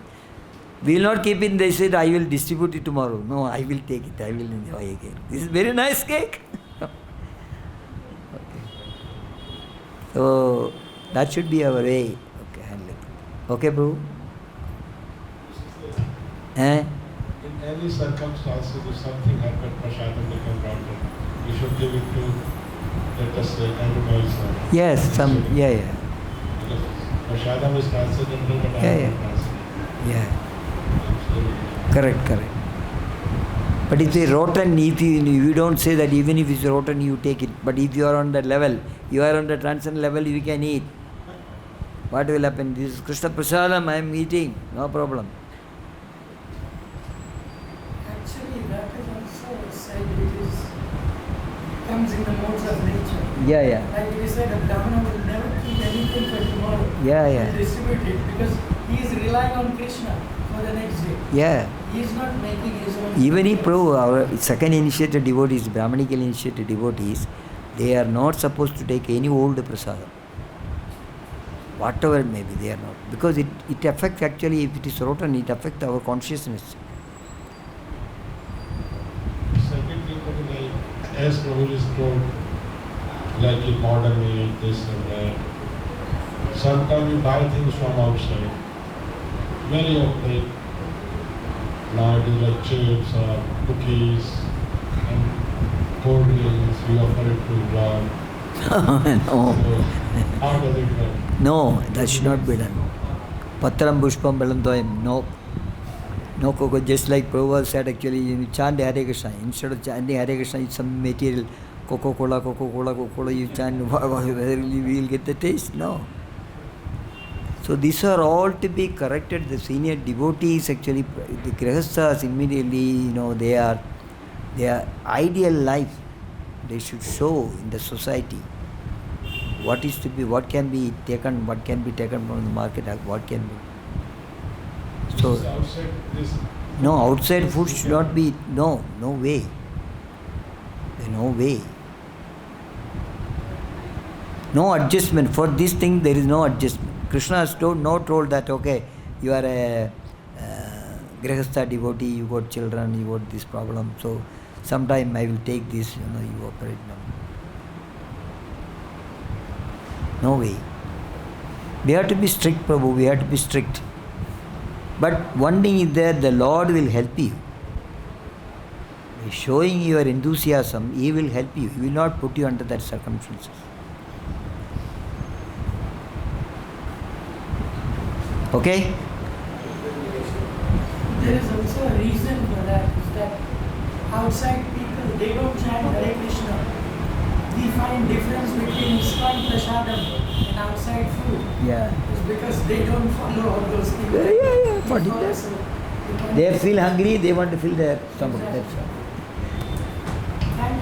we will not keep it. They said, I will distribute it tomorrow. No, I will take it. I will enjoy again. This is very nice cake. Okay. So that should be our way. Okay, handle it. Okay, bro. In any circumstances, if something happens, prasadam becomes brought, we should give it to, let us say, animals. Yes, some, yeah. Because prasadam is transcendental, but Yeah, I yeah. am not transcendental. Yeah. Absolutely. Correct. But if it's rotten, if you don't say that even if it's rotten, you take it. But if you are on that level, you are on the transcendent level, you can eat. What will happen? This is Krishna Prasadam, I am eating, no problem. Actually, that is also said comes in the modes of nature. Yeah. Like we said, a Brahmana will never keep anything for tomorrow. Yeah. He will distribute it because he is relying on Krishna for the next day. Yeah. He is not making his own. Even if our second initiated devotees, Brahmanical initiated devotees, they are not supposed to take any old prasadam. Whatever it may be, they are not. Because it affects actually, if it is rotten, it affects our consciousness. Second thing, like, as Prabhu is told, like in modern age, this and that. Sometimes you buy things from outside. Many of them, nowadays like chips or cookies and cold drinks, we offer it to God. No. So, how does it work? No, that should not be done. Patram Pushpam Balantoyam, no. No cocoa, just like Prabhupada said actually, you chant Hare Krishna. Instead of chanting Hare Krishna, it's some material, Coca-Cola, you chant, whether you will get the taste? No. So these are all to be corrected. The senior devotees actually, the grihasthas immediately, their ideal life, they should show in the society. What is to be, what can be taken from the market, what can be. So, This is outside this. no, outside food should not be, no way. No way. No adjustment. For this thing, there is no adjustment. Krishna has told that, okay, you are a grihastha devotee, you got children, you got this problem, so sometime I will take this, you operate now. No way. We have to be strict, Prabhu, we have to be strict. But one thing is there, the Lord will help you. By showing your enthusiasm, He will help you. He will not put you under that circumstances. Okay? There is also a reason for that, is that outside people, they don't chant Hare Krishna. We find difference between ISKCON prasadam and outside food. Yeah. It's because they don't follow all those things. Yeah, for We follow, dinner. so we can- They feel hungry, they want to fill their stomach. That's all. Thank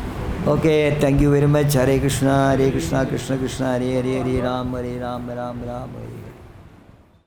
you. Okay, thank you very much. Hare Krishna, Krishna Krishna, Hare Hare, Hare Ram, Ram Ram, Hare Hare.